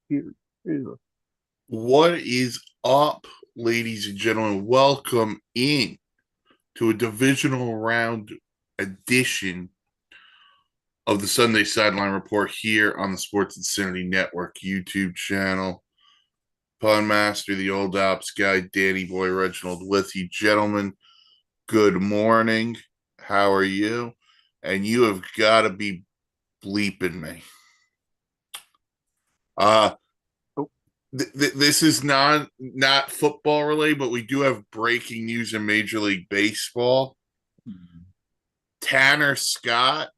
Here. What is up, ladies and gentlemen? Welcome in to a divisional round edition of the Sunday Sideline Report here on the Sports Insanity Network YouTube channel. Pun Master, the old ops guy, Danny Boy Reginald with you. Gentlemen, good morning. How are you? And you have got to be bleeping me. Uh, Oh, this is not football related, but we do have breaking news in Major League Baseball. Tanner Scott,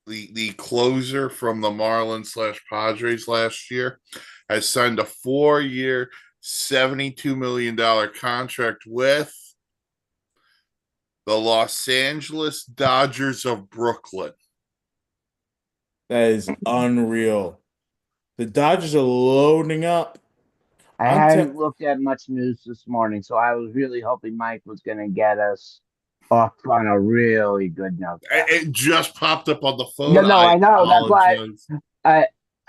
the closer from the Marlins slash Padres last year, has signed a 4-year, $72 million contract with the Los Angeles Dodgers of Brooklyn. That is unreal. The Dodgers are loading up. I I'm te hadn't looked at much news this morning, so I was really hoping Mike was going to get us off on a really good note there. It just popped up on the No, phone. no, I I know. That's why apologize.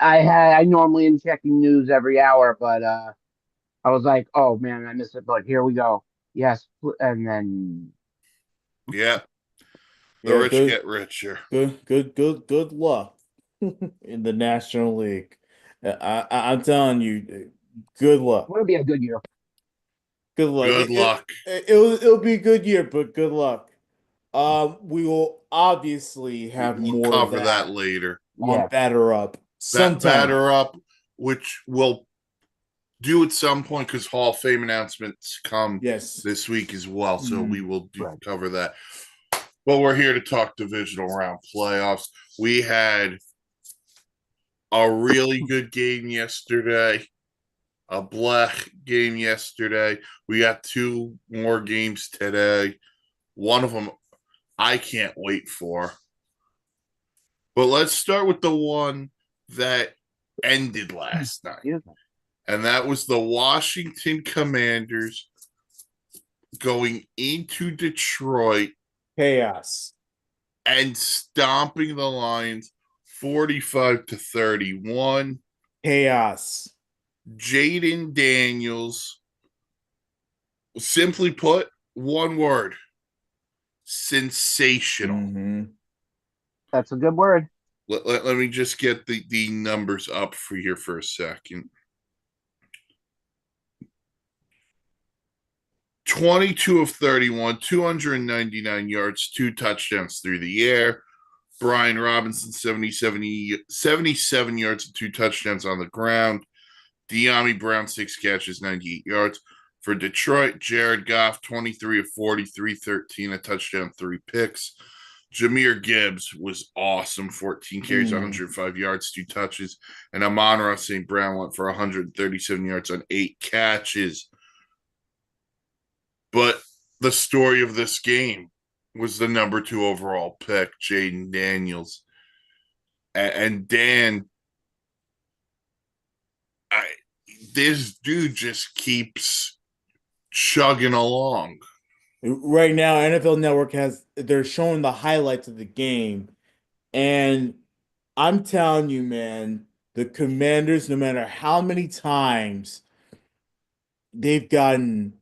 I I normally am checking news every hour, but I was like, oh man, I missed it. But here we go. Yes, and then Yeah, the yeah, rich good, get richer. good luck in the National League. I'm telling you, good luck. it'll be a good year. Good luck. Good luck. It'll be a good year, but good luck. We will obviously have We'll more of cover that that later. on Yeah, Batter Up That sometime. batter up, which we'll do at some point because Hall of Fame announcements come Yes. this week as well. So we will right. cover that. But we're here to talk divisional round playoffs. We had a really good game yesterday, a black game yesterday. We got two more games today. One of them I can't wait for. But let's start with the one that ended last night. Excuse me. And that was the Washington Commanders going into Detroit Chaos. and stomping the Lions 45-31. Chaos. Jaden Daniels, simply put, one word: sensational. That's a good word. Let me just get the numbers up for here for a second. 22 of 31, 299 yards, two touchdowns through the air. Brian Robinson, 77 yards and two touchdowns on the ground. De'Ami Brown, 6 catches, 98 yards. For Detroit, Jared Goff, 23 of 43, 13, a touchdown, three picks. Jahmyr Gibbs was awesome, 14 carries, 105 yards, two touches. And Amon-Ra St. Brown went for 137 yards on 8 catches. But the story of this game was the number 2 overall pick, Jaden Daniels. And Dan, this dude just keeps chugging along. Right now, NFL Network they're showing the highlights of the game, and I'm telling you, man, the Commanders, no matter how many times they've gotten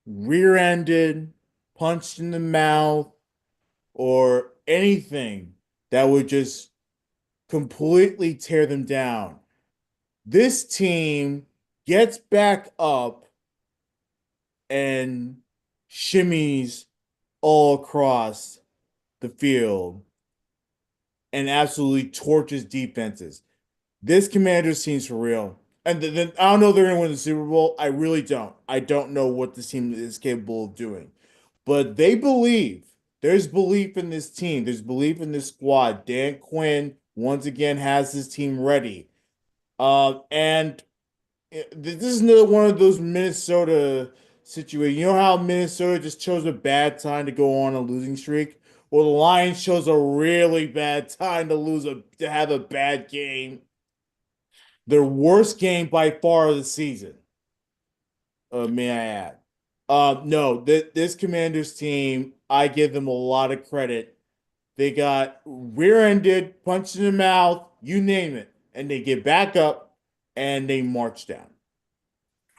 rear-ended, punched in the mouth, or anything that would just completely tear them down, this team gets back up and shimmies all across the field and absolutely torches defenses. This Commanders team's for real. And then I don't know if they're going to win the Super Bowl. I really don't. I don't know what this team is capable of doing. But they believe. There's belief in this team. There's belief in this squad. Dan Quinn once again has his team ready. And this is another one of those Minnesota situations. You know how Minnesota just chose a bad time to go on a losing streak? Well, the Lions chose a really bad time to have a bad game. Their worst game by far of the season. May I add? No, this Commanders team, I give them a lot of credit. They got rear-ended, punched in the mouth, you name it, and they get back up and they march down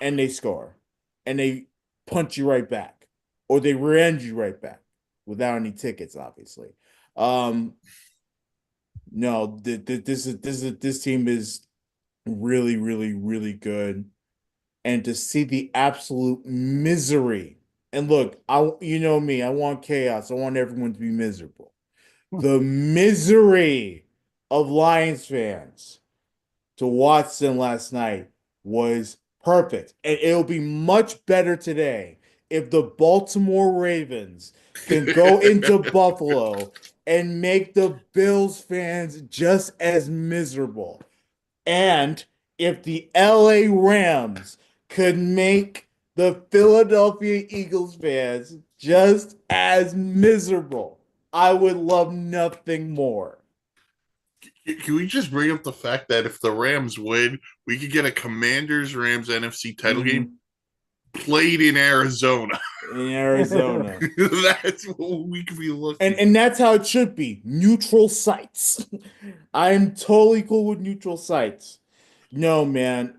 and they score and they punch you right back or they rear end you right back without any tickets, obviously. Um, no, this team is really, really, really good. And to see the absolute misery. And look, you know me, I want chaos. I want everyone to be miserable. The misery of Lions fans to watch them last night was perfect. And it'll be much better today if the Baltimore Ravens can go into Buffalo and make the Bills fans just as miserable. And if the LA Rams could make the Philadelphia Eagles fans just as miserable, I would love nothing more. Can we just bring up the fact that if the Rams win, we could get a Commanders Rams NFC title game played in Arizona? In Arizona. That's what we could be looking. And that's how it should be. Neutral sites. I'm totally cool with neutral sites. No, man.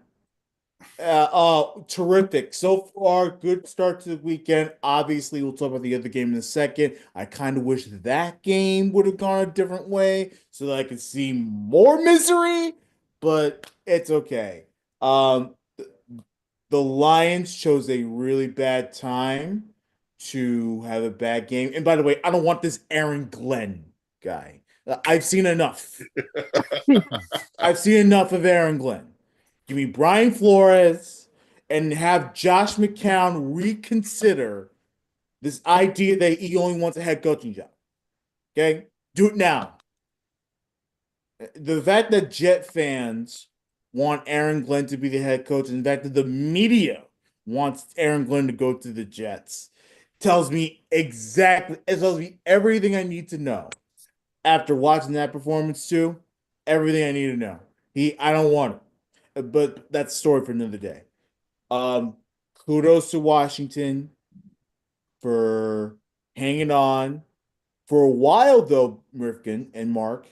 Terrific. So far, good start to the weekend. Obviously, we'll talk about the other game in a second. I kind of wish that game would have gone a different way so that I could see more misery, but it's okay. Um, the Lions chose a really bad time to have a bad game. And by the way, I don't want this Aaron Glenn guy. I've seen enough. I've seen enough of Aaron Glenn. Give me Brian Flores and have Josh McCown reconsider this idea that he only wants a head coaching job. Okay? Do it now. The fact that Jet fans want Aaron Glenn to be the head coach, and the fact that the media wants Aaron Glenn to go to the Jets tells me exactly, it tells me everything I need to know after watching that performance too. Everything I need to know. I don't want it, but that's a story for another day. Um, Kudos to Washington for hanging on for a while, though. Rifkin and Mark,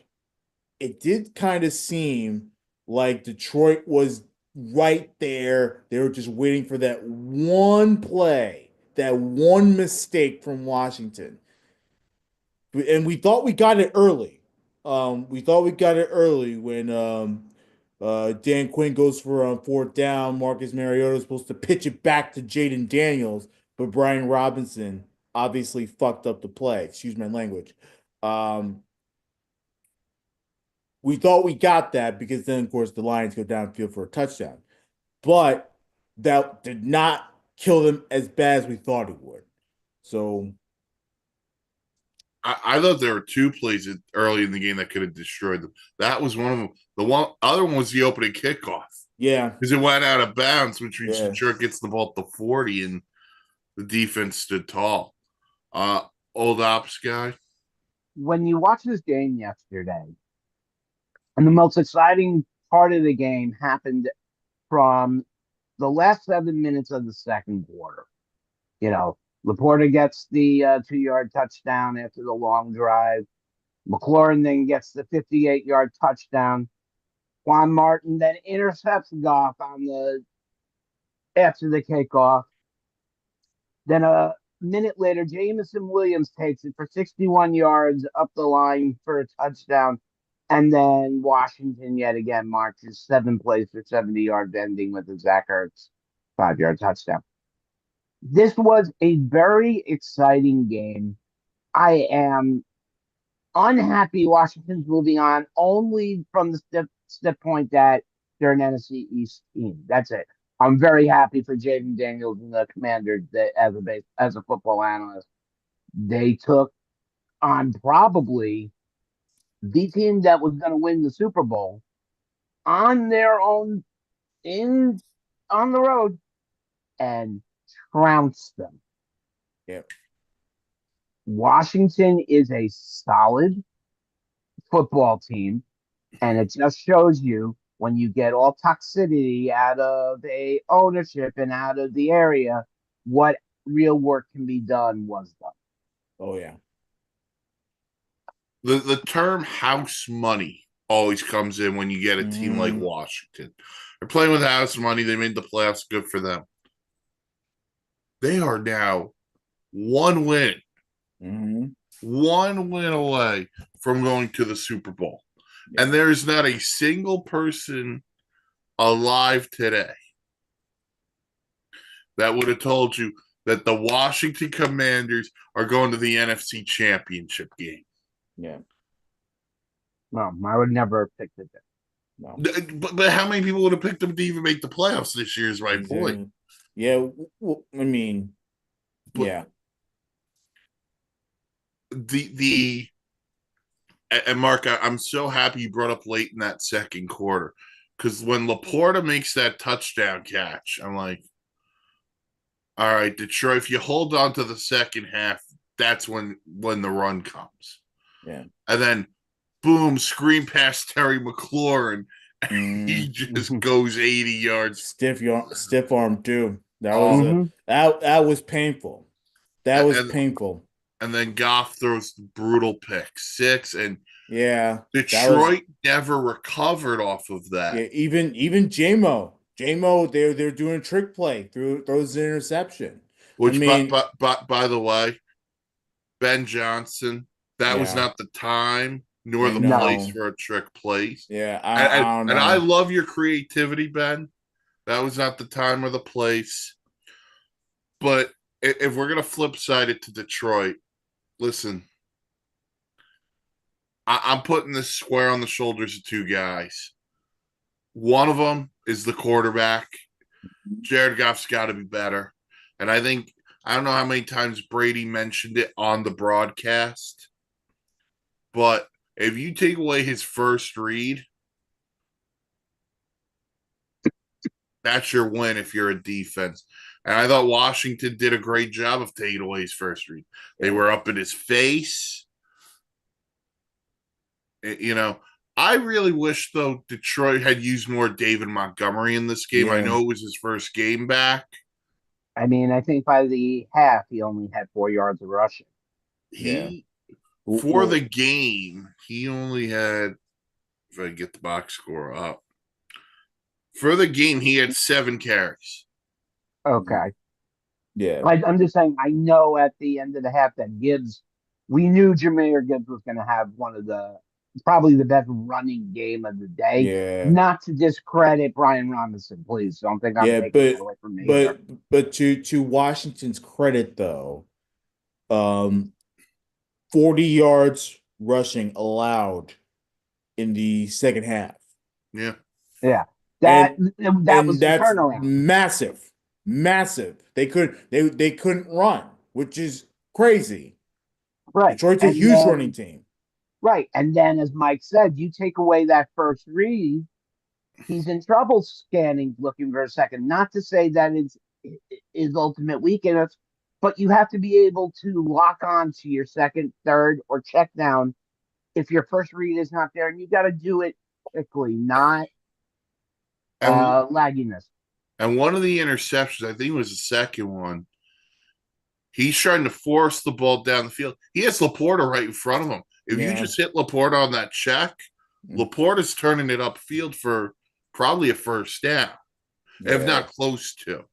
it did kind of seem like Detroit was right there. They were just waiting for that one play, that one mistake from Washington. And we thought we got it early. We thought we got it early when Dan Quinn goes for fourth down. Marcus Mariota is supposed to pitch it back to Jaden Daniels, but Brian Robinson obviously fucked up the play. Excuse my language. Um, we thought we got that because then, of course, the Lions go downfield for a touchdown. But that did not kill them as bad as we thought it would. So, I thought there were two plays early in the game that could have destroyed them. That was one of them. The other one was the opening kickoff yeah. because it went out of bounds, which means Yeah. Detroit gets the ball at the 40, and the defense stood tall. Old ops guy. When you watch this game yesterday, and the most exciting part of the game happened from the last 7 minutes of the second quarter. You know, Laporta gets the 2 yard touchdown after the long drive. McLaurin then gets the 58-yard touchdown. Juan Martin then intercepts Goff on the after the kickoff. Then a minute later, Jameson Williams takes it for 61 yards up the line for a touchdown. And then Washington yet again marches 7 plays for 70 yards, ending with a Zach Ertz 5 yard touchdown. This was a very exciting game. I am unhappy Washington's moving on only from the step point that they're an NFC East team. That's it. I'm very happy for Jaden Daniels and the Commanders that as a football analyst, they took on probably the team that was going to win the Super Bowl on their own in on the road and trounced them. Yep. Washington is a solid football team, and it just shows you when you get all toxicity out of a ownership and out of the area, what real work can be done was done. Oh yeah. The term house money always comes in when you get a team like Washington. They're playing with house money. They made the playoffs. Good for them. They are now one win away from going to the Super Bowl. Yeah. And there is not a single person alive today that would have told you that the Washington Commanders are going to the NFC Championship game. Yeah. Well, I would never have picked it. No. But how many people would have picked them to even make the playoffs this year is my point. Yeah, well, I mean, but yeah. And Mark, I'm so happy you brought up late in that second quarter, because when Laporta makes that touchdown catch, I'm like, all right, Detroit, if you hold on to the second half, that's when the run comes. Yeah. And then, boom, screen past Terry McLaurin. He just goes 80 yards. Stiff arm too. That was that was painful. That was painful. And then Goff throws the brutal pick 6, and Detroit never recovered off of that. Yeah, even J-Mo, they're doing trick play throws an interception. Which, by the way, Ben Johnson, that was not the time nor the place for a trick place. Yeah, I love your creativity, Ben. That was not the time or the place. But if we're gonna flip side it to Detroit, listen, I'm putting this square on the shoulders of two guys. One of them is the quarterback. Jared Goff's got to be better. And I think, I don't know how many times Brady mentioned it on the broadcast, but if you take away his first read, that's your win if you're a defense. And I thought Washington did a great job of taking away his first read. They were up in his face. You know, I really wish, though, Detroit had used more David Montgomery in this game. I know it was his first game back. I mean, I think by the half, he only had 4 yards of rushing. For the game, he only had, if I get the box score up, for the game, he had 7 carries. Okay. Yeah. I'm just saying, I know at the end of the half that we knew Jahmyr Gibbs was going to have probably the best running game of the day. Yeah. Not to discredit Brian Robinson, please. Don't think I'm taking it away from me. But to Washington's credit, though, 40 yards rushing allowed in the second half. Yeah. Yeah. That was the turnaround. Massive. They couldn't run, which is crazy. Right. Detroit's a huge running team. Right. And then, as Mike said, you take away that first read, he's in trouble scanning, looking for a second. Not to say that it's his ultimate weakness, but you have to be able to lock on to your second, third, or check down if your first read is not there. And you got to do it quickly, not lagginess. And one of the interceptions, I think it was the second one, he's trying to force the ball down the field. He has Laporta right in front of him. If you just hit Laporta on that check, Laporta's turning it upfield for probably a first down, if not close to.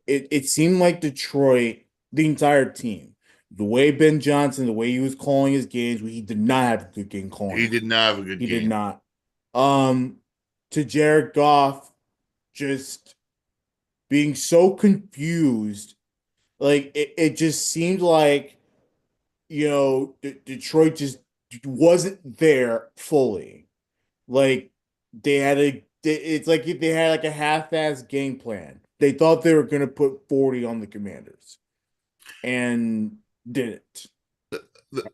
It seemed like Detroit, the entire team, the way Ben Johnson, the way he was calling his games, he did not have a good game calling. He did not have a good game. He did not. To Jared Goff, just being so confused, like it just seemed like, Detroit just wasn't there fully. Like it's like they had like a half-ass game plan. They thought they were going to put 40 on the Commanders and didn't.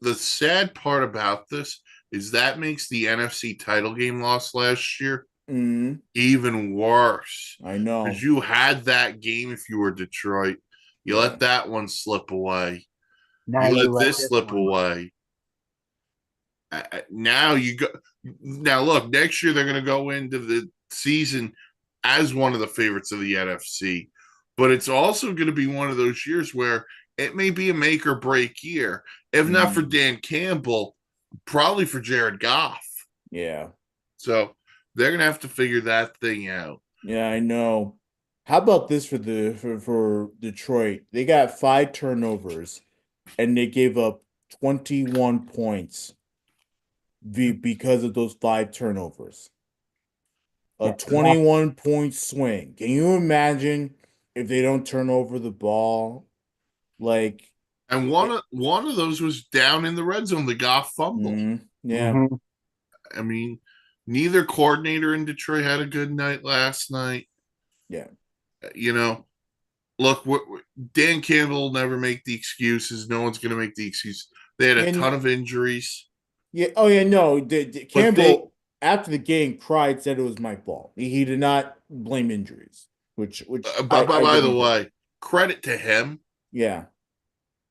The sad part about this is that makes the NFC title game loss last year even worse. I know. Because you had that game if you were Detroit. You let that one slip away. Now you let this slip away. Now look, next year they're going to go into the season as one of the favorites of the NFC. But it's also going to be one of those years where it may be a make or break year. If not for Dan Campbell, probably for Jared Goff. Yeah. So they're gonna have to figure that thing out. Yeah, I know. How about this for Detroit? They got 5 turnovers and they gave up 21 points because of those 5 turnovers. A Yeah, that's 21-point swing. Can you imagine if they don't turn over the ball? Like, And one of those was down in the red zone. The Goff fumble. yeah, mhm. I mean, neither coordinator in Detroit had a good night last night. yeah. You know, look, Dan Campbell will never make the excuses. No one's going to make the excuse. They had a And ton of injuries, yeah, oh yeah, no, but they Campbell after the game cried, said it was my fault. He did not blame injuries, which I by the believe it. way, credit to him. Yeah.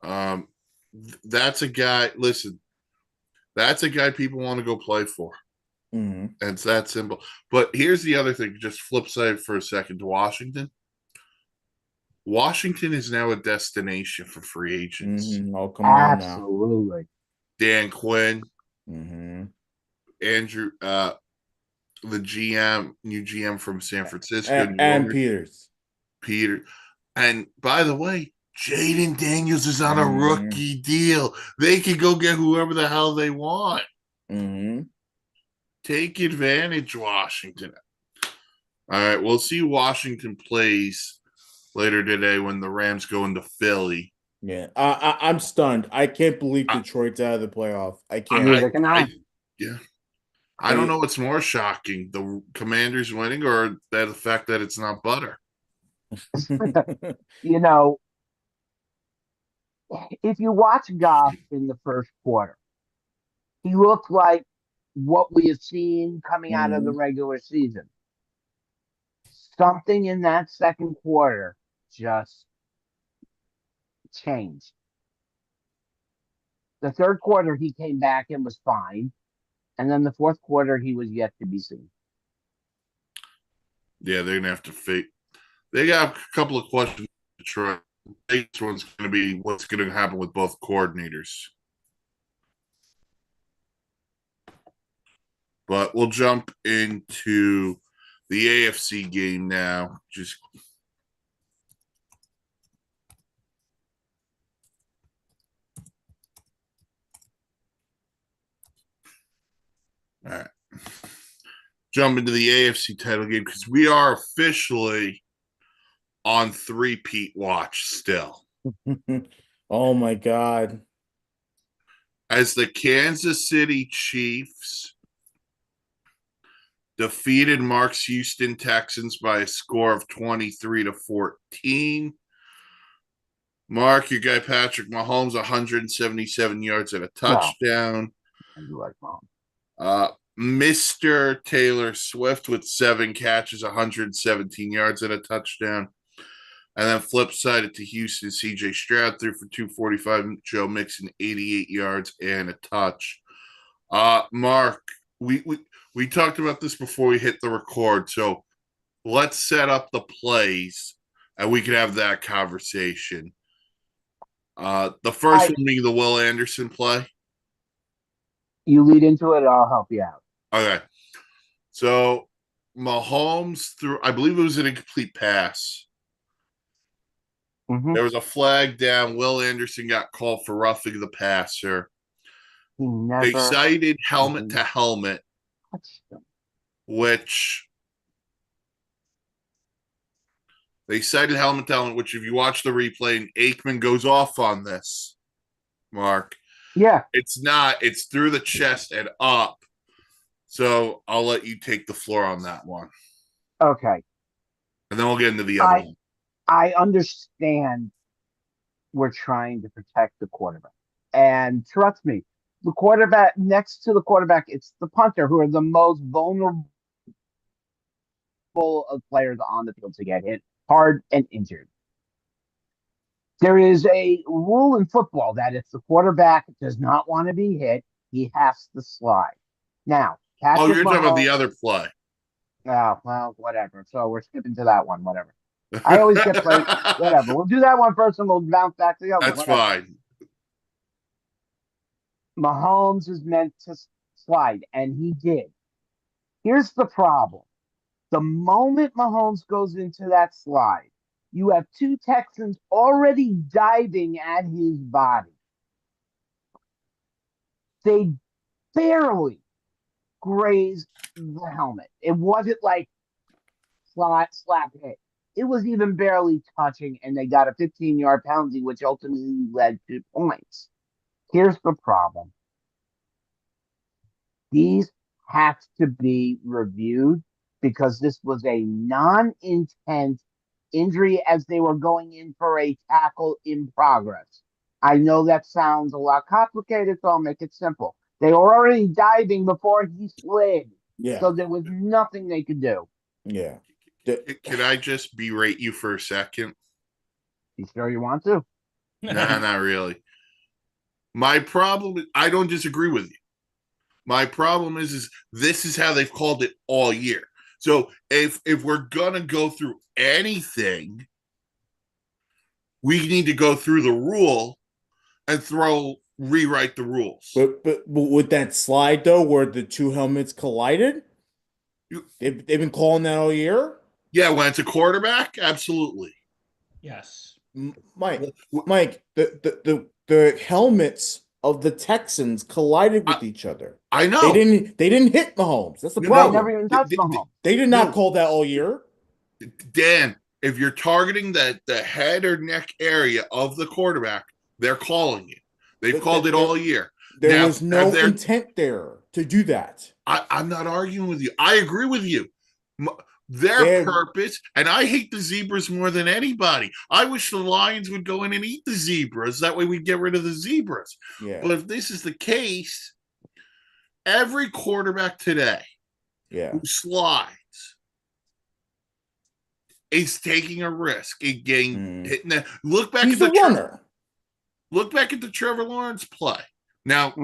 Um, that's a guy. Listen, that's a guy people want to go play for. Hmm. And it's that simple. But here's the other thing. Just flip side for a second to Washington. Washington is now a destination for free agents. Oh, come on now. Absolutely. Dan Quinn, Hmm. Andrew, the GM, new GM from San Francisco, new And owner, Peters. Peter. And by the way, Jaden Daniels is on a Hmm. rookie deal. They can go get whoever the hell they want. Hmm. Take advantage, Washington. All right, we'll see Washington plays later today when the Rams go into Philly. Yeah. I'm stunned. I can't believe I, Detroit's out of the playoff. I can't. I, Neither can I, I. yeah, I don't I know what's more shocking: the Commanders winning or that the fact that it's not butter. You know, if you watch Goff in the first quarter, he looked like what we have seen coming out of the Mhm. regular season. Something in that second quarter just changed. The third quarter, he came back and was fine. And then the fourth quarter, he was yet to be seen. Yeah, they're gonna have to fake. They got a couple of questions to try. The biggest one's going to be what's going to happen with both coordinators. But we'll jump into the AFC game now. Just all right. Jump into the AFC title game because we are officially on three-peat watch still. Oh my God. As the Kansas City Chiefs defeated Mark's Houston Texans by a score of 23-14. Mark, your guy Patrick Mahomes, 177 yards and a Well, touchdown. I do like mom. Mr. Taylor Swift with 7 catches, 117 yards and a touchdown. And then flip sided to Houston, CJ Stroud threw for 245, Joe Mixon 88 yards and a touch. Mark, we talked about this before we hit the record, so let's set up the plays and we can have that conversation. The first one being the Will Anderson play. You lead into it, I'll help you out. Okay. So Mahomes threw, I believe it was an incomplete pass. Mm-hmm. There was a flag down. Will Anderson got called for roughing the passer. He They never cited helmet even to helmet, touched him. which which if you watch the replay and Aikman goes off on this, Mark, Yeah. it's not, it's through the chest and up. So I'll let you take the floor on that one. Okay. And then we'll get into the other one. I understand we're trying to protect the quarterback. And trust me, the quarterback next to the quarterback, it's the punter who are the most vulnerable of players on the field to get hit hard and injured. There is a rule in football that if the quarterback does not want to be hit, he has to slide. Now, Oh, Patrick you're talking about the Mahomes. other play. Oh, well, whatever. So we're skipping to that one, whatever. I always get played. Whatever. We'll do that one first and we'll bounce back to the other. That's Whatever. fine. Mahomes is meant to slide, and he did. Here's the problem. The moment Mahomes goes into that slide, you have two Texans already diving at his body. They barely grazed the helmet. It wasn't like slap hit. It was even barely touching, and they got a 15-yard penalty, which ultimately led to points. Here's the problem. These have to be reviewed because this was a non-intent injury as they were going in for a tackle in progress. I know that sounds a lot complicated, so I'll make it simple. They were already diving before he slid. Yeah. So there was nothing they could do. Yeah. Can I just berate you for a second? You sure you want to? Nah, not really. My problem, I don't disagree with you. My problem is this is how they've called it all year. So if we're gonna go through anything, we need to go through the rule and rewrite the rules. But with that slide though, where the two helmets collided, they've been calling that all year. Yeah, when it's a quarterback, absolutely. Yes. Mike, the helmets of the Texans collided with each other. I know. They didn't hit Mahomes. That's the They problem. never even touched Mahomes. They did not call that all year. Dan, if you're targeting the head or neck area of the quarterback, they're calling it. They've called it all year. There was no intent there to do that. I'm not arguing with you. I agree with you. Their purpose, and I hate the zebras more than anybody. I wish the Lions would go in and eat the zebras. That way we'd get rid of the zebras. Yeah. But if this is the case, every quarterback today who slides is taking a risk in getting hit in the look back He's at the runner. Look back at the Trevor Lawrence play. Now,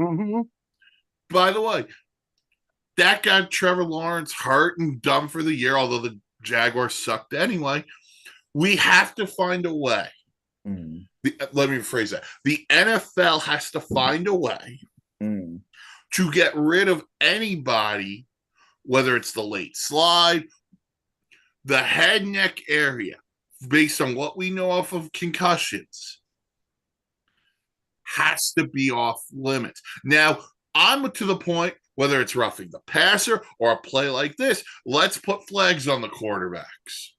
by the way, that got Trevor Lawrence hurt and done for the year, although the Jaguars sucked anyway. We have to find a way. Let me rephrase that. The NFL has to find a way to get rid of anybody, whether it's the late slide, the head neck area, based on what we know of concussions, has to be off limits. Now, I'm to the point, whether it's roughing the passer or a play like this, let's put flags on the quarterbacks.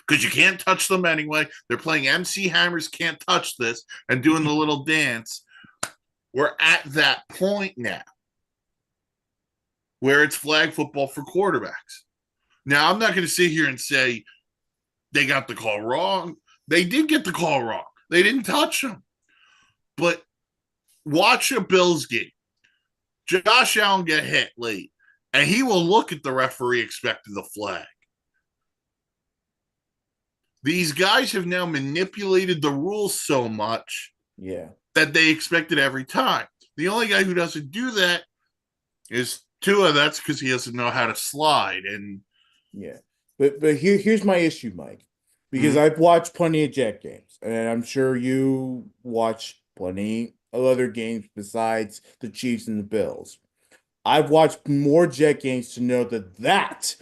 Because you can't touch them anyway. They're playing MC Hammers Can't Touch This and doing the little dance. We're at that point now where it's flag football for quarterbacks. Now, I'm not going to sit here and say they got the call wrong. They did get the call wrong. They didn't touch them. But watch a Bills game. Josh Allen get hit late, and he will look at the referee expecting the flag. These guys have now manipulated the rules so much that they expect it every time. The only guy who doesn't do that is Tua. That's because he doesn't know how to slide. And but here's my issue, Mike, because I've watched plenty of Jet games, and I'm sure you watch plenty of other games besides the Chiefs and the Bills. I've watched more Jet games to know that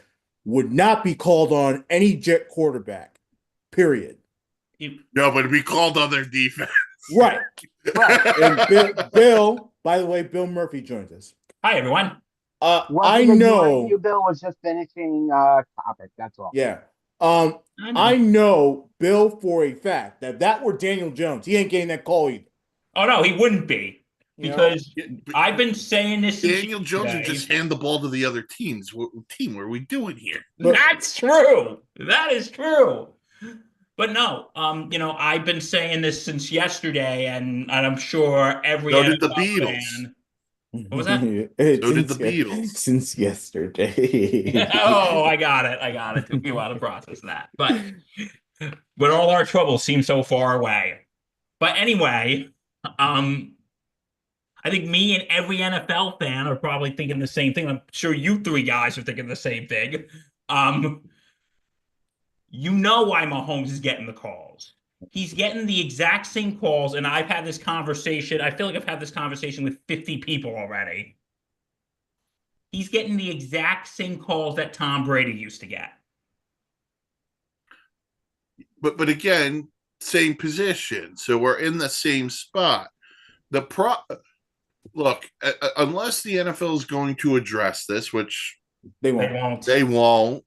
would not be called on any Jet quarterback, period. No, but it'd be called on their defense. Right. And Bill, by the way, Bill Murphy joins us. Hi, everyone. I know you, Bill was just finishing topic. That's all. Yeah. I know Bill for a fact that were Daniel Jones, he ain't getting that call either. Oh no, he wouldn't be, because I've been saying this. Daniel Jones would just hand the ball to the other teams. What team are we doing here? That's true. That is true. But no, I've been saying this since yesterday, and I'm sure every So did the NFL Beatles. Fan. What was that? So did the Beatles. Since yesterday. Oh, I got it. It took me a while to process that. But all our troubles seem so far away. But anyway, I think me and every NFL fan are probably thinking the same thing. I'm sure you three guys are thinking the same thing. You know why Mahomes is getting the calls. He's getting the exact same calls, and I've had this conversation. I feel like I've had this conversation with 50 people already. he's getting the exact same calls that Tom Brady used to get. But again, same position. So we're in the same spot. Look, unless the NFL is going to address this, which They They won't. won't. they won't.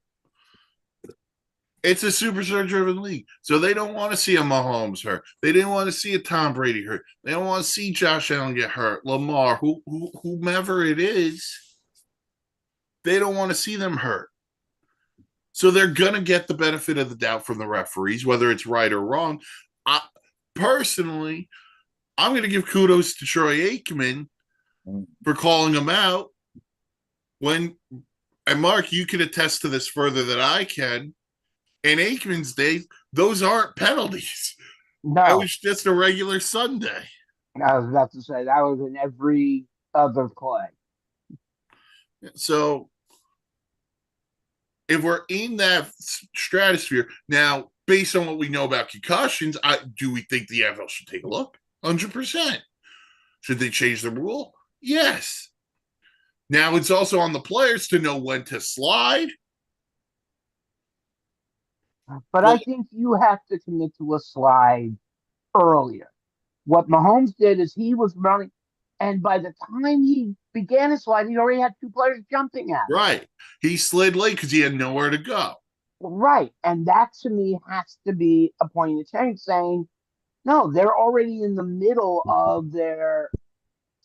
It's a superstar-driven league, so they don't want to see a Mahomes hurt. They didn't want to see a Tom Brady hurt. They don't want to see Josh Allen get hurt, Lamar, whomever it is. They don't want to see them hurt. So they're gonna get the benefit of the doubt from the referees, whether it's right or wrong. Personally, I'm gonna give kudos to Troy Aikman for calling them out. And Mark, you can attest to this further than I can. In Aikman's day, those aren't penalties. No, It was just a regular Sunday. I was about to say that was in every other play. So if we're in that stratosphere now, based on what we know about concussions, do we think the NFL should take a look? 100%. Should they change the rule? Yes. Now it's also on the players to know when to slide. But I think you have to commit to a slide earlier. What Mahomes did is he was running, and by the time he began his slide, he already had two players jumping at him. Right. He slid late because he had nowhere to go. Right. And that to me has to be a point of change saying, no, they're already in the middle of their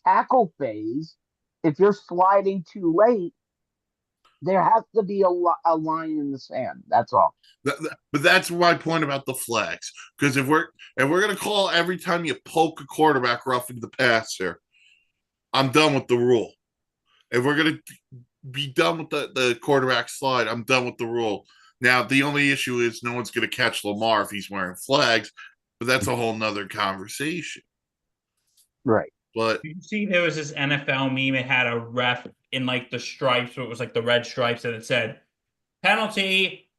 tackle phase. If you're sliding too late, there has to be a line in the sand. That's all. But that's my point about the flags. Because if we're gonna call every time you poke a quarterback roughing the passer, I'm done with the rule. If we're gonna be done with the quarterback slide, I'm done with the rule. Now the only issue is no one's gonna catch Lamar if he's wearing flags, but that's a whole nother conversation. Right. But You see, there was this NFL meme. It had a ref in like the stripes, so it was like the red stripes, and it said, "Penalty,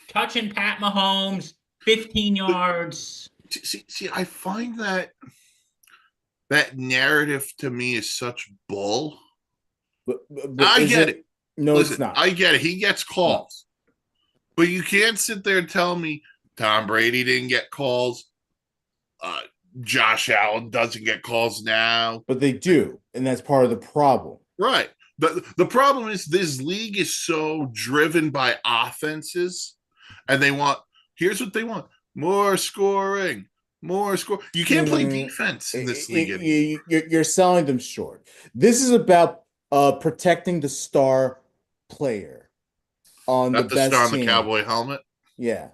touching Pat Mahomes, 15 yards." see, I find that narrative to me is such bull. But I get it. No, Listen, it's not. I get it. He gets calls. But you can't sit there and tell me Tom Brady didn't get calls. Josh Allen doesn't get calls now. But they do, and that's part of the problem. Right. The problem is this league is so driven by offenses, and here's what they want: more scoring, more score. You can't play defense in this league. You're selling them short. This is about protecting the star player on Not the best star on team. the cowboy helmet. Yeah.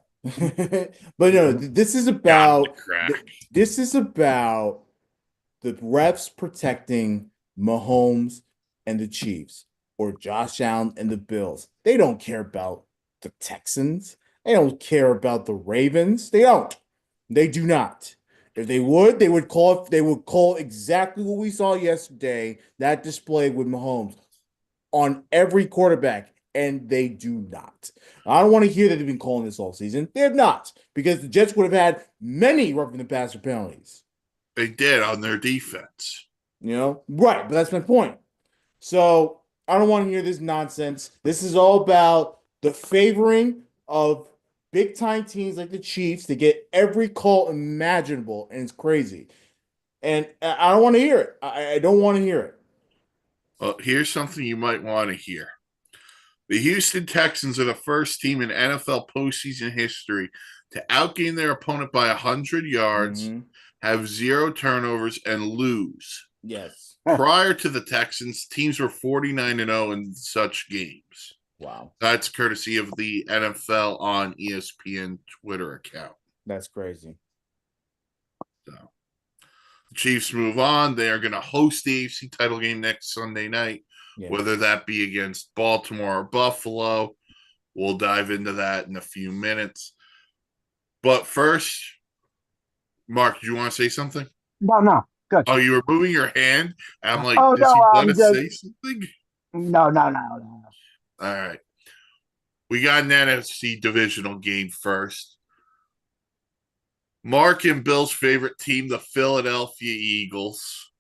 But no, this is about the refs protecting Mahomes and the Chiefs or Josh Allen and the Bills. They don't care about the Texans. They don't care about the Ravens. They don't. They do not. If they would call exactly what we saw yesterday, that display with Mahomes on every quarterback, and they do not. I don't want to hear that they've been calling this all season. They have not, because the Jets would have had many roughing the passer penalties. They did on their defense. Right, but that's my point. So I don't want to hear this nonsense. This is all about the favoring of big-time teams like the Chiefs to get every call imaginable, and it's crazy. And I don't want to hear it. I don't want to hear it. Well, here's something you might want to hear. The Houston Texans are the first team in NFL postseason history to outgain their opponent by 100 yards, have 0 turnovers, and lose. Yes. Prior to the Texans, teams were 49-0 in such games. Wow. That's courtesy of the NFL on ESPN Twitter account. That's crazy. So the Chiefs move on. They are going to host the AFC title game next Sunday night, whether that be against Baltimore or Buffalo. We'll dive into that in a few minutes. But first, Mark, do you want to say something? No. Good. Oh, you were moving your hand? And I'm like, Oh, is no, he I'm going to say something? No. All right. We got an NFC divisional game first. Mark and Bill's favorite team, the Philadelphia Eagles.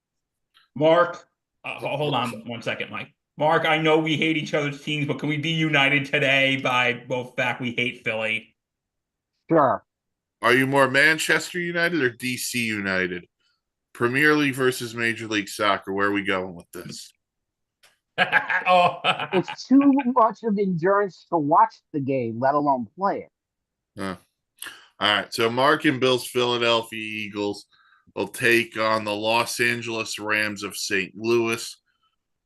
Mark, Hold on 1 second, Mike. Mark, I know we hate each other's teams, but can we be united today by both fact we hate Philly? Sure. Are you more Manchester United or DC United? Premier League versus Major League Soccer. Where are we going with this? Oh, It's too much of endurance to watch the game, let alone play it. All right. So Mark and Bill's Philadelphia Eagles will take on the Los Angeles Rams of St. Louis.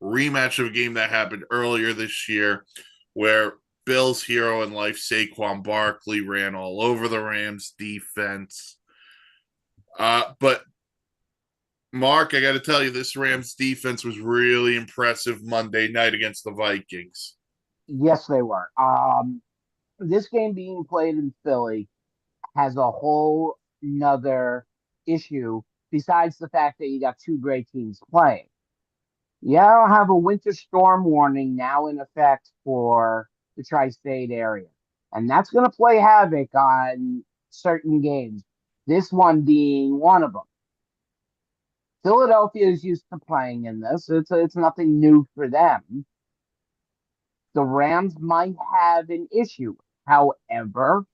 Rematch of a game that happened earlier this year where Bill's hero in life, Saquon Barkley, ran all over the Rams defense. But Mark, I got to tell you, this Rams defense was really impressive Monday night against the Vikings. Yes, they were. This game being played in Philly has a whole nother issue besides the fact that you got two great teams playing. Yeah, I'll have a winter storm warning now in effect for the tri-state area. And that's going to play havoc on certain games, this one being one of them. Philadelphia is used to playing in this. It's nothing new for them. The Rams might have an issue. However,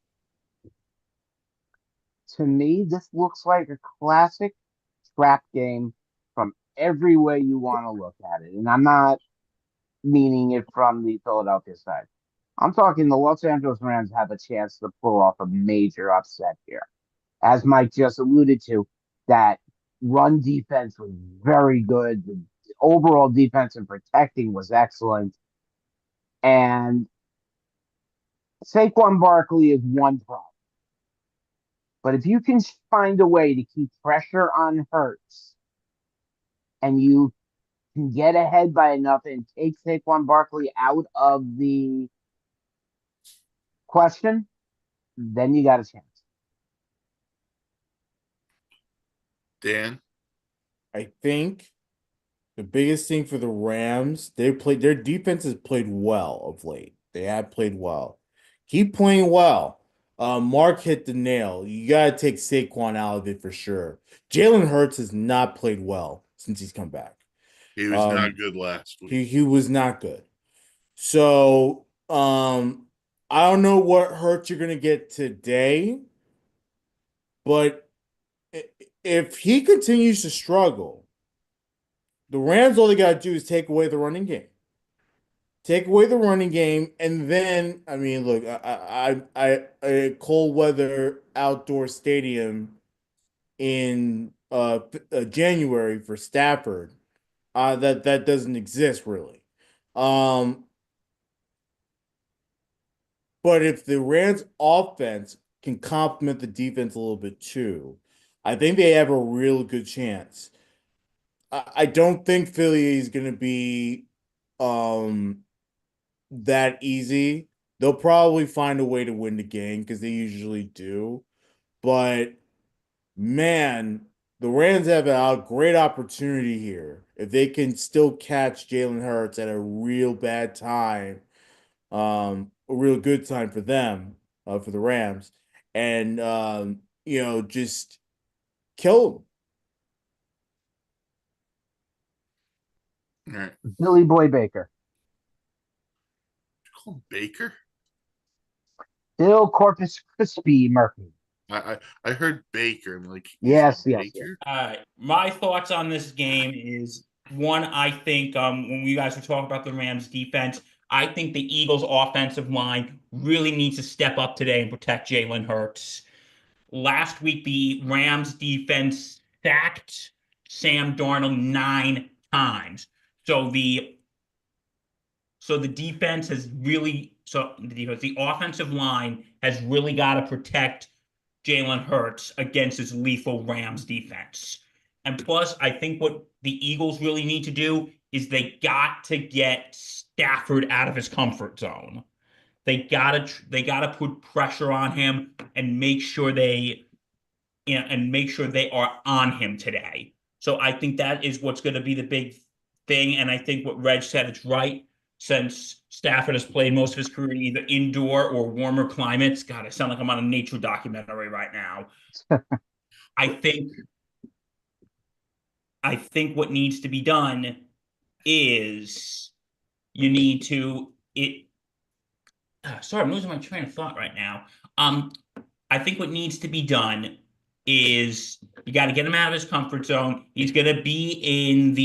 to me, this looks like a classic trap game from every way you want to look at it. And I'm not meaning it from the Philadelphia side. I'm talking the Los Angeles Rams have a chance to pull off a major upset here. As Mike just alluded to, that run defense was very good. The overall defense and protecting was excellent. And Saquon Barkley is one problem. But if you can find a way to keep pressure on Hurts and you can get ahead by enough and take Saquon Barkley out of the question, then you got a chance. Dan? I think the biggest thing for the Rams, their defense has played well of late. They have played well. Keep playing well. Mark hit the nail. You gotta take Saquon out of it for sure. Jalen Hurts has not played well since he's come back. He was not good last week. He was not good. So I don't know what Hurts you're gonna get today, but if he continues to struggle, the Rams all they gotta do is take away the running game. Take away the running game, and then I mean, look, a cold weather outdoor stadium in January for Stafford, that doesn't exist really. But if the Rams offense can complement the defense a little bit too, I think they have a real good chance. I don't think Philly is going to be that easy. They'll probably find a way to win the game because they usually do. But man, the Rams have a great opportunity here if they can still catch Jalen Hurts at a real bad time, a real good time for them, for the Rams, and just kill them. All right. Billy Boy Baker. Call him Baker? Bill Corpus Crispy Murphy. I heard Baker. I'm like, Yes. Baker? my thoughts on this game is one, I think when you guys were talking about the Rams defense, I think the Eagles offensive line really needs to step up today and protect Jalen Hurts. Last week, the Rams defense sacked Sam Darnold 9 times. So the defense has really the offensive line has really got to protect Jalen Hurts against his lethal Rams defense. And plus, I think what the Eagles really need to do is they got to get Stafford out of his comfort zone. They gotta put pressure on him and make sure they are on him today. So I think that is what's going to be the big thing. And I think what Reg said, it's right. Since Stafford has played most of his career in either indoor or warmer climates, God, I sound like I'm on a nature documentary right now. I think what needs to be done is you need to it. Sorry, I'm losing my train of thought right now. I think what needs to be done is you got to get him out of his comfort zone. He's going to be in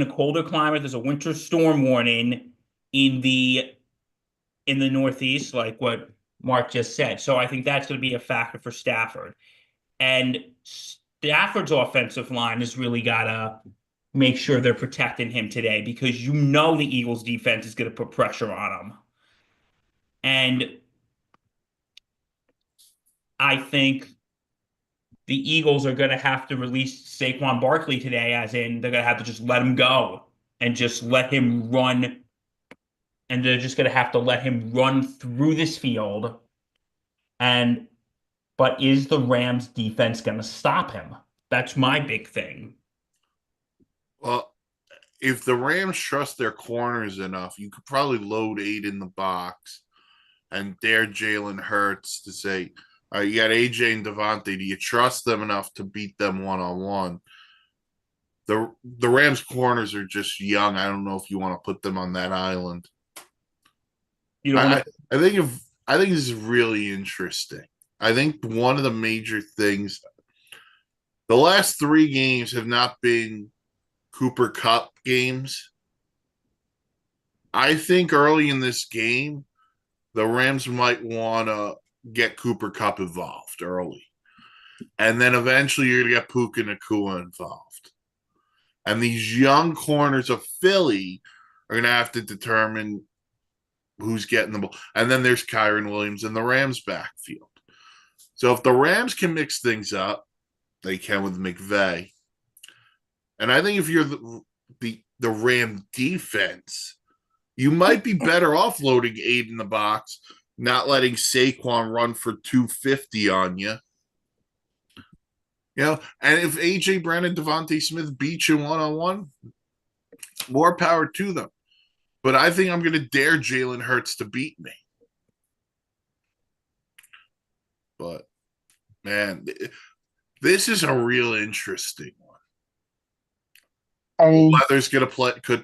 a colder climate. There's a winter storm warning in the Northeast, like what Mark just said. So I think that's going to be a factor for Stafford. And Stafford's offensive line has really got to make sure they're protecting him today because you know the Eagles defense is going to put pressure on him. And I think the Eagles are going to have to release Saquon Barkley today, as in they're going to have to just let him go and just let him run. And they're just going to have to let him run through this field. But is the Rams defense going to stop him? That's my big thing. Well, if the Rams trust their corners enough, you could probably load 8 in the box and dare Jalen Hurts to say, you got AJ and Devontae. Do you trust them enough to beat them one-on-one? The Rams corners are just young. I don't know if you want to put them on that island. You don't want to. I think this is really interesting. I think one of the major things, the last 3 games have not been Cooper Kupp games. I think early in this game, the Rams might want to get Cooper Kupp involved early. And then eventually you're going to get Puka Nacua involved. And these young corners of Philly are going to have to determine who's getting the ball. And then there's Kyron Williams in the Rams backfield. So if the Rams can mix things up, they can with McVay. And I think if you're the Ram defense, you might be better off loading 8 in the box, not letting Saquon run for 250 on you. You know, and if AJ Brown and Devontae Smith beat you one-on-one, more power to them. But I think I'm going to dare Jalen Hurts to beat me. But, man, this is a real interesting one. And Weather's could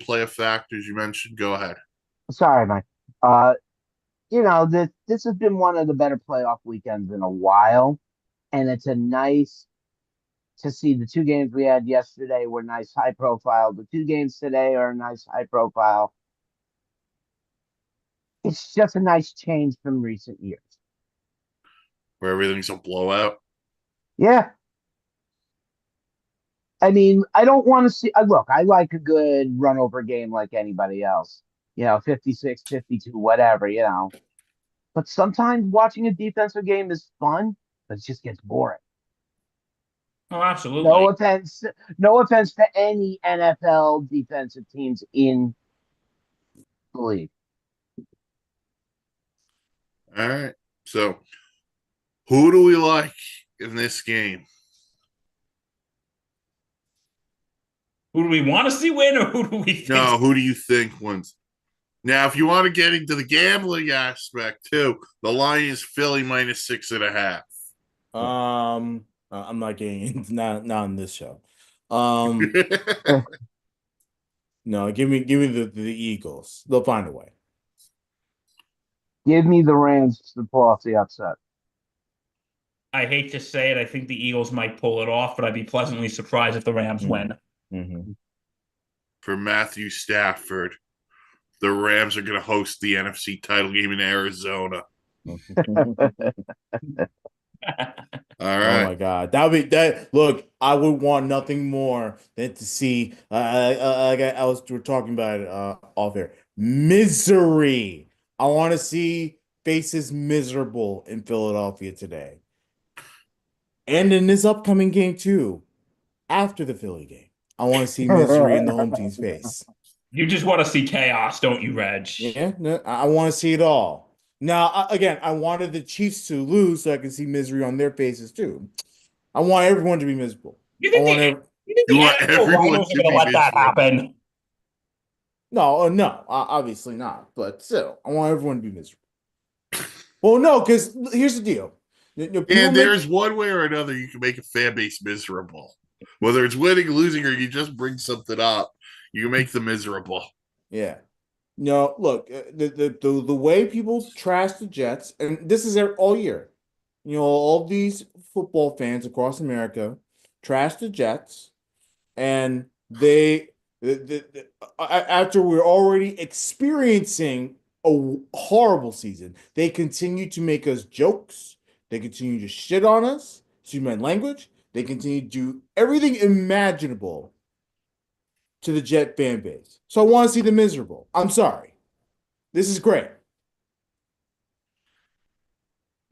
play a factor, as you mentioned. Go ahead. sorry, Mike. This has been one of the better playoff weekends in a while, and it's a nice to see. The 2 games we had yesterday were nice, high profile. The 2 games today are nice, high profile. It's just a nice change from recent years. Where everything's a blowout. Yeah. I mean, I don't want to see. Look, I like a good run over game like anybody else. 56, 52, whatever, But sometimes watching a defensive game is fun, but it just gets boring. Oh, absolutely. No offense to any NFL defensive teams in the league. All right. So, who do we like in this game? Who do we want to see win, or who do we think? No, who do you think wins? Now, if you want to get into the gambling aspect too, the line is Philly -6.5. I'm not getting into not on this show. No, give me the Eagles. They'll find a way. Give me the Rams to pull off the upset. I hate to say it, I think the Eagles might pull it off, but I'd be pleasantly surprised if the Rams win. Mm-hmm. For Matthew Stafford, the Rams are going to host the NFC title game in Arizona. All right. Oh my God, that would be that. Look, I would want nothing more than to see. We're talking about it off air. Misery. I want to see faces miserable in Philadelphia today, and in this upcoming game too. After the Philly game, I want to see misery in the home team's face. You just want to see chaos, don't you, Reg? Yeah, no, I want to see it all. Now, again, I wanted the Chiefs to lose so I can see misery on their faces too. I want everyone to be miserable. You think the NFL Rhinos are going to let that happen? No, obviously not. But still, I want everyone to be miserable. Well, no, because here's the deal. And there's one way or another you can make a fan base miserable. Whether it's winning, losing, or you just bring something up, you make them miserable. Yeah. No, look, the way people trash the Jets, and this is all year. All these football fans across America trash the Jets, and after we're already experiencing a horrible season, they continue to make us jokes. They continue to shit on us. Excuse my language. They continue to do everything imaginable to the Jet fan base. So I want to see them miserable. I'm sorry. This is great.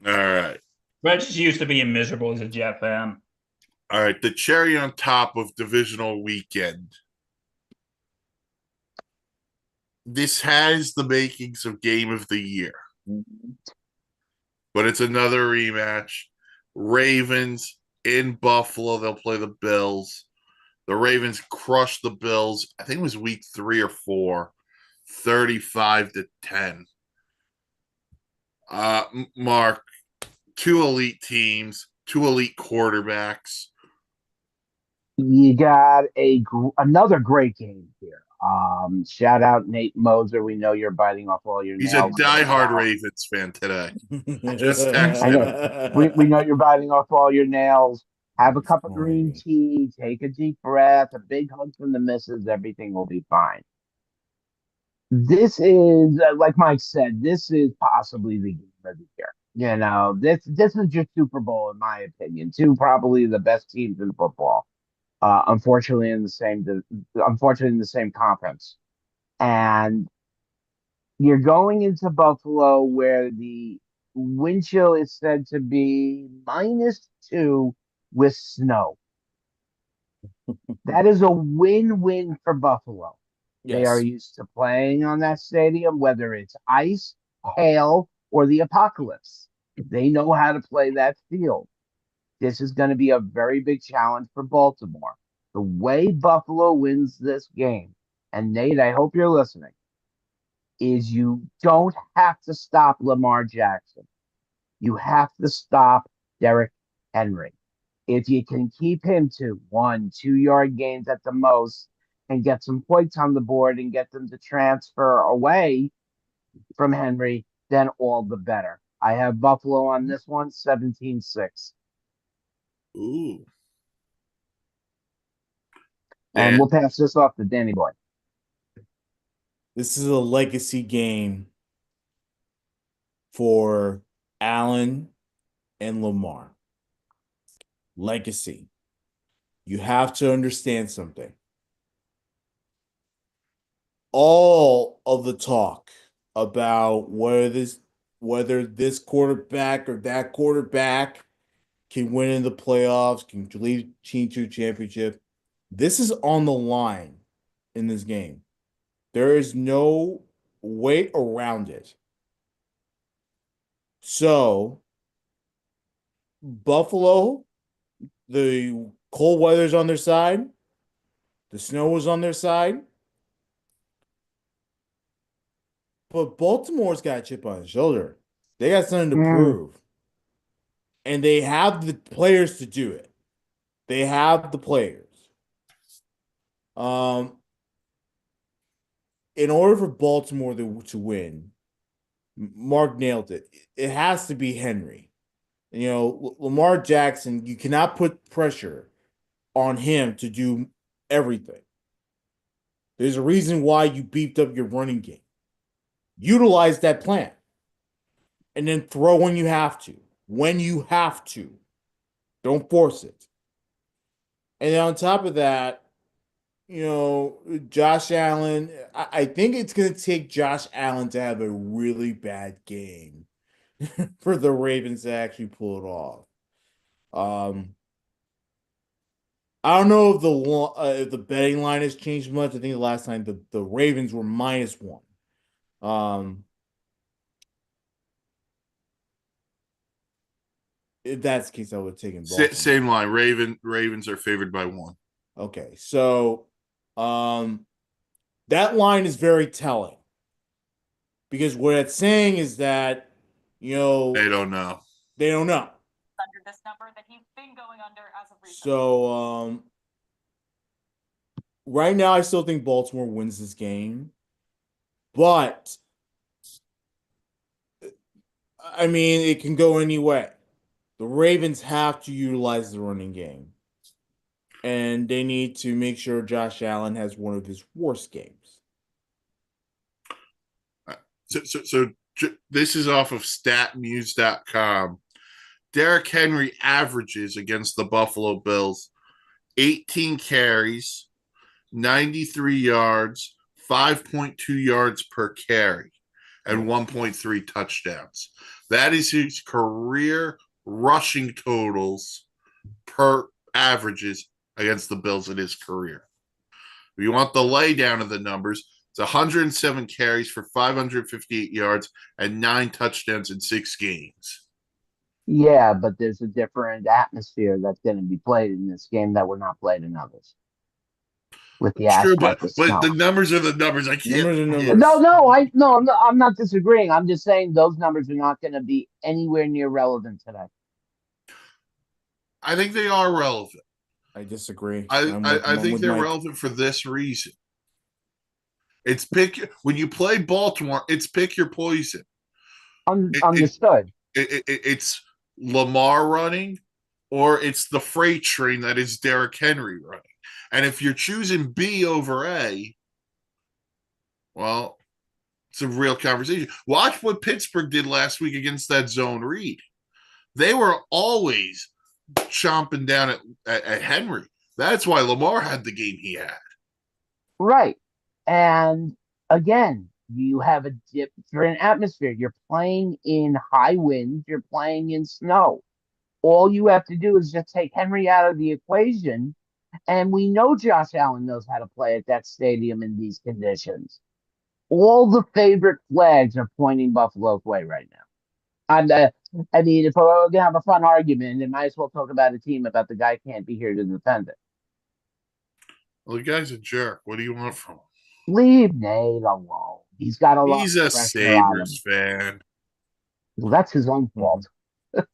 All right. Reg just used to being miserable as a Jet fan. All right. The cherry on top of divisional weekend. This has the makings of game of the year, but it's another rematch. Ravens in Buffalo. They'll play the Bills. The Ravens crushed the Bills. I think it was week 3 or 4, 35-10. Mark, 2 elite teams, 2 elite quarterbacks. You got another great game here. Shout out Nate Moser. We know you're biting off all your He's a nails. diehard Ravens fan today. Just text I know. We know you're biting off all your nails. Have a cup of green Fine. tea. Take a deep breath. A big hug from the missus. Everything will be fine. This is, like Mike said, this is possibly the game of the year. This is your Super Bowl, in my opinion. Two probably the best teams in football. Unfortunately, unfortunately in the same conference, and you're going into Buffalo where the wind chill is said to be -2 with snow. That is a win-win for Buffalo. They are Yes. used to playing on that stadium, whether it's ice, hail, or the apocalypse. They know how to play that field. This is going to be a very big challenge for Baltimore. The way Buffalo wins this game, and Nate, I hope you're listening, is you don't have to stop Lamar Jackson. You have to stop Derrick Henry. If you can keep him to 1, 2 yard gains at the most and get some points on the board and get them to transfer away from Henry, then all the better. I have Buffalo on this one, 17-6. Ooh. And Yeah. we'll pass this off to Danny Boy. This is a legacy game for Allen and Lamar. Legacy. You have to understand something. All of the talk about whether this quarterback or that quarterback can win in the playoffs, can lead team to a championship, this is on the line in this game. There is no way around it. So, Buffalo, the cold weather's on their side, the snow is on their side, but Baltimore's got a chip on his shoulder. They got something to prove. And they have the players to do it. They have the players. In order for Baltimore to win, Mark nailed it. It has to be Henry. Lamar Jackson, you cannot put pressure on him to do everything. There's a reason why you beefed up your running game. Utilize that plan. And then throw when you have to. When you have to. Don't force it. And then on top of that, Josh Allen, I think it's going to take Josh Allen to have a really bad game for the Ravens to actually pull it off. I don't know if the betting line has changed much. I think the last time the Ravens were -1. If that's the case, I would take in Baltimore. Same line. Ravens are favored by 1. Okay, so that line is very telling because what it's saying is that they don't know. They don't know. Under this number that he's been going under as of recent. So right now, I still think Baltimore wins this game, but I mean, it can go any way. The Ravens have to utilize the running game, and they need to make sure Josh Allen has one of his worst games. This is off of statmuse.com. Derrick Henry averages against the Buffalo Bills 18 carries, 93 yards, 5.2 yards per carry, and 1.3 touchdowns. That is his career rushing totals per averages against the Bills in his career. If you want the laydown of the numbers, it's 107 carries for 558 yards and 9 touchdowns in 6 games. Yeah, but there's a different atmosphere that's going to be played in this game that we're not played in others. With the True, aspect of but the snow. numbers are the numbers. I can't. Numbers are numbers. I'm not disagreeing. I'm just saying those numbers are not going to be anywhere near relevant today. I think they are relevant. I disagree. I think they're relevant for this reason. It's when you play Baltimore, it's pick your poison. Understood. It's Lamar running, or it's the freight train that is Derrick Henry running. And if you're choosing B over A, well, it's a real conversation. Watch what Pittsburgh did last week against that zone read. They were always chomping down at Henry. That's why Lamar had the game he had. Right. And again, you have a different atmosphere. You're playing in high winds, you're playing in snow. All you have to do is just take Henry out of the equation. And we know Josh Allen knows how to play at that stadium in these conditions. All the favorite flags are pointing Buffalo's way right now. I mean, if we're going to have a fun argument, then might as well talk about a team about the guy can't be here to defend it. Well, the guy's a jerk. What do you want from him? Leave Nate alone. He's got a lot He's of a pressure on him. Sabres fan. Well, that's his own fault. Well,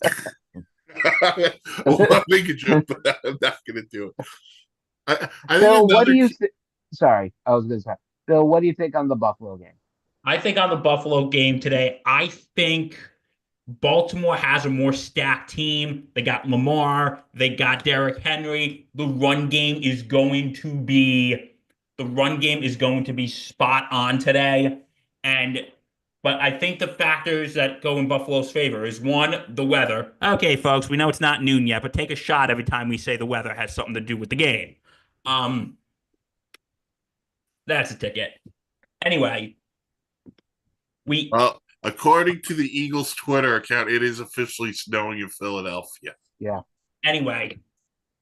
I make a joke, but I'm not going to do it. I Bill, think what do you think? Sorry, I was going to say. Bill, what do you think on the Buffalo game? I think on the Buffalo game today, I think Baltimore has a more stacked team. They got Lamar, they got Derrick Henry. The run game is going to be spot on today. But I think the factors that go in Buffalo's favor is one, the weather. Okay, folks, we know it's not noon yet, but take a shot every time we say the weather has something to do with the game. That's a ticket. Anyway, according to the Eagles Twitter account, it is officially snowing in Philadelphia. Yeah. Anyway,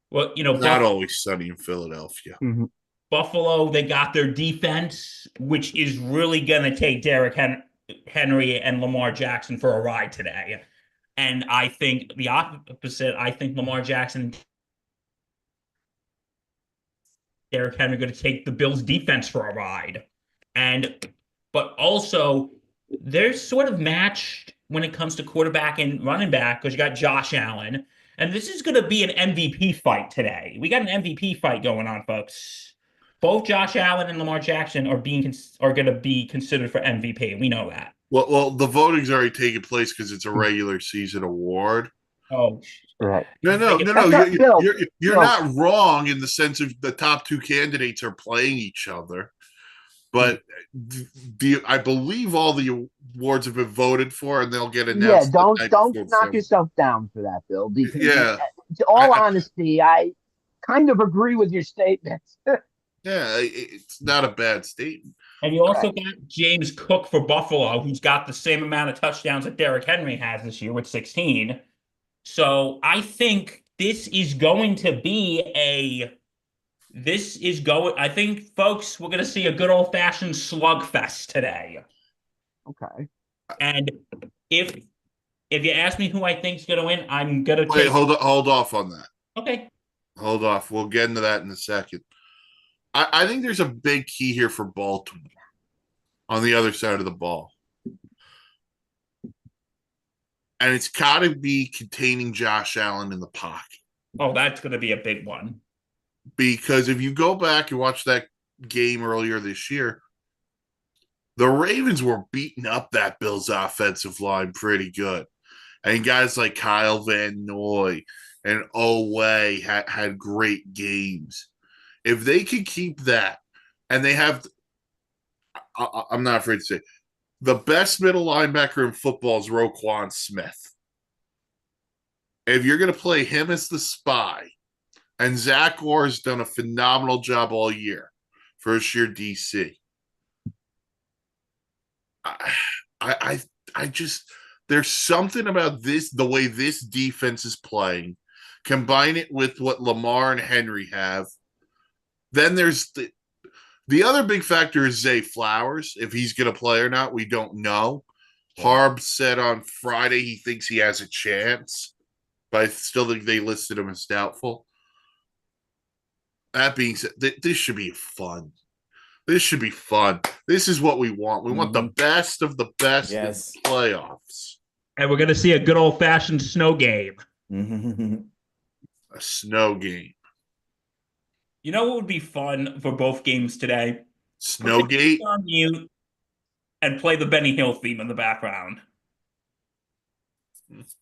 well, not always sunny in Philadelphia. Mm-hmm. Buffalo, they got their defense, which is really going to take Derrick Henry and Lamar Jackson for a ride today. And I think the opposite. I think Lamar Jackson and Derrick Henry are going to take the Bills' defense for a ride. But also, they're sort of matched when it comes to quarterback and running back because you got Josh Allen. And this is going to be an MVP fight today. We got an MVP fight going on, folks. Both Josh Allen and Lamar Jackson are going to be considered for MVP. We know that. Well, the voting's already taken place because it's a regular season award. Oh, right. No. You're not wrong in the sense of the top two candidates are playing each other. But I believe all the awards have been voted for, and they'll get announced. Yeah, don't knock yourself down for that, Bill. Because in all honesty, I kind of agree with your statements. Yeah, it's not a bad statement. And you also got James Cook for Buffalo, who's got the same amount of touchdowns that Derrick Henry has this year with 16. So I think this is going to be I think, folks, we're going to see a good old-fashioned slugfest today. Okay. And if you ask me who I think is going to win, I'm going to Wait, hold off on that. Okay. Hold off. We'll get into that in a second. I think there's a big key here for Baltimore on the other side of the ball. And it's got to be containing Josh Allen in the pocket. Oh, that's going to be a big one. Because if you go back and watch that game earlier this year, the Ravens were beating up that Bills offensive line pretty good. And guys like Kyle Van Noy and Oweh had great games. If they could keep that, and they have, I'm not afraid to say, the best middle linebacker in football is Roquan Smith. If you're going to play him as the spy, and Zach Orr has done a phenomenal job all year, first year DC. I just, there's something about this, the way this defense is playing, combine it with what Lamar and Henry have. Then there's the other big factor is Zay Flowers. If he's going to play or not, we don't know. Harb said on Friday he thinks he has a chance, but I still think they listed him as doubtful. That being said, this should be fun. This should be fun. This is what we want. We want the best of the best in the playoffs. And we're going to see a good old-fashioned snow game. A snow game. You know what would be fun for both games today? Snowgate? On mute and play the Benny Hill theme in the background.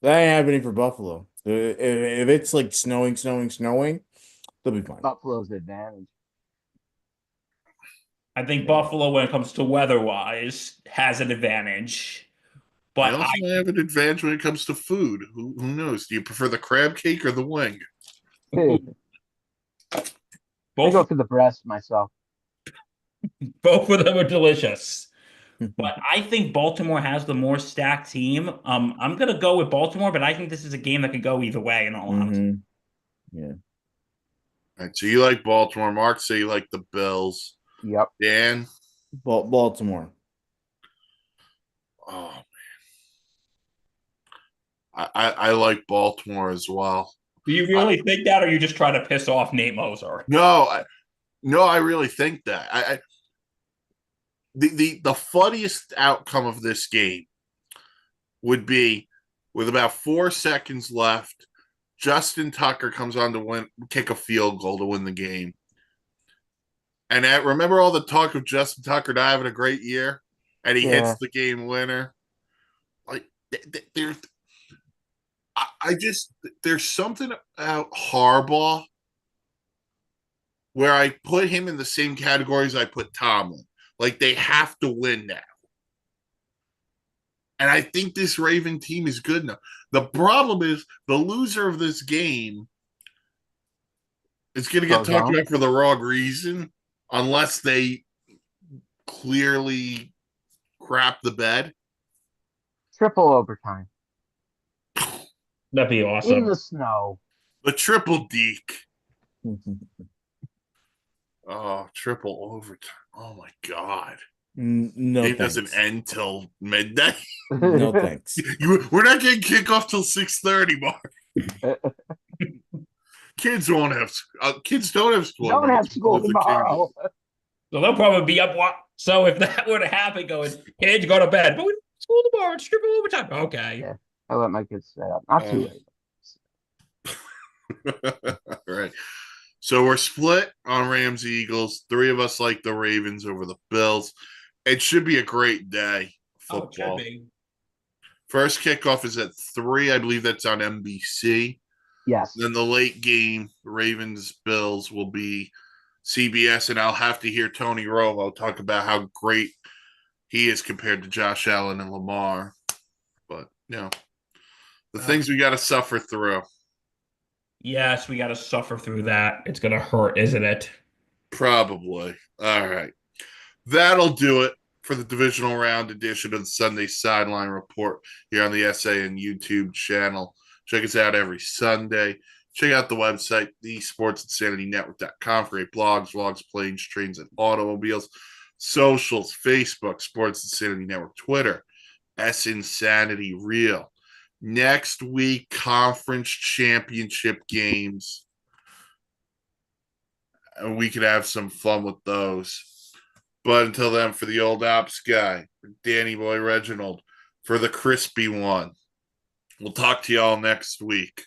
That ain't happening for Buffalo. If it's like snowing, they'll be fine. Buffalo's advantage. I think Buffalo, when it comes to weather-wise, has an advantage. But I also have an advantage when it comes to food. Who knows? Do you prefer the crab cake or the wing? I go for the breast myself. Both of them are delicious. But I think Baltimore has the more stacked team. I'm going to go with Baltimore, but I think this is a game that could go either way, in all honesty. Yeah. All right, so you like Baltimore. Mark, say you like the Bills. Yep. Dan? Baltimore. Oh, man. I like Baltimore as well. Do you really think that, or are you just trying to piss off Nate Moser? No, I really think that. The funniest outcome of this game would be with about 4 seconds left, Justin Tucker comes on to kick a field goal to win the game. And remember all the talk of Justin Tucker not having a great year, and he hits the game winner. Like there's something about Harbaugh where I put him in the same categories I put Tomlin. Like, they have to win now. And I think this Raven team is good enough. The problem is the loser of this game is going to get talked about for the wrong reason unless they clearly crap the bed. Triple overtime. That'd be awesome. In the snow. The triple deke. Oh, triple overtime. Oh, my God. No, it doesn't end till midnight. No, thanks. We're not getting kickoff till 6:30, Mark. Kids don't have school. Don't have school tomorrow. So they'll probably be up. So if that were to happen, going, kids, go to bed. But we school tomorrow. It's triple overtime. Okay. Yeah, I let my kids stay up. Not too late. All right. So we're split on Rams Eagles. 3 of us like the Ravens over the Bills. It should be a great day. Football. Oh, it should be. First kickoff is at 3. I believe that's on NBC. Yes. Then the late game, Ravens-Bills, will be CBS, and I'll have to hear Tony Romo talk about how great he is compared to Josh Allen and Lamar. But, the things we got to suffer through. Yes, we got to suffer through that. It's going to hurt, isn't it? Probably. All right. That'll do it for the divisional round edition of the Sunday Sideline Report here on the SA and YouTube channel. Check us out every Sunday. Check out the website, thesportsinsanitynetwork.com for great blogs, vlogs, planes, trains, and automobiles. Socials, Facebook, Sports Insanity Network, Twitter, S Insanity Real. Next week, conference championship games. And we could have some fun with those. But until then, for the old ops guy, for Danny Boy Reginald, for the crispy one, we'll talk to y'all next week.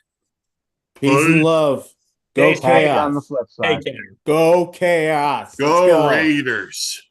Peace and love. Go Stay safe. Catch you on the Chaos. flip Take side. care. Go Chaos. Let's Go go. Raiders.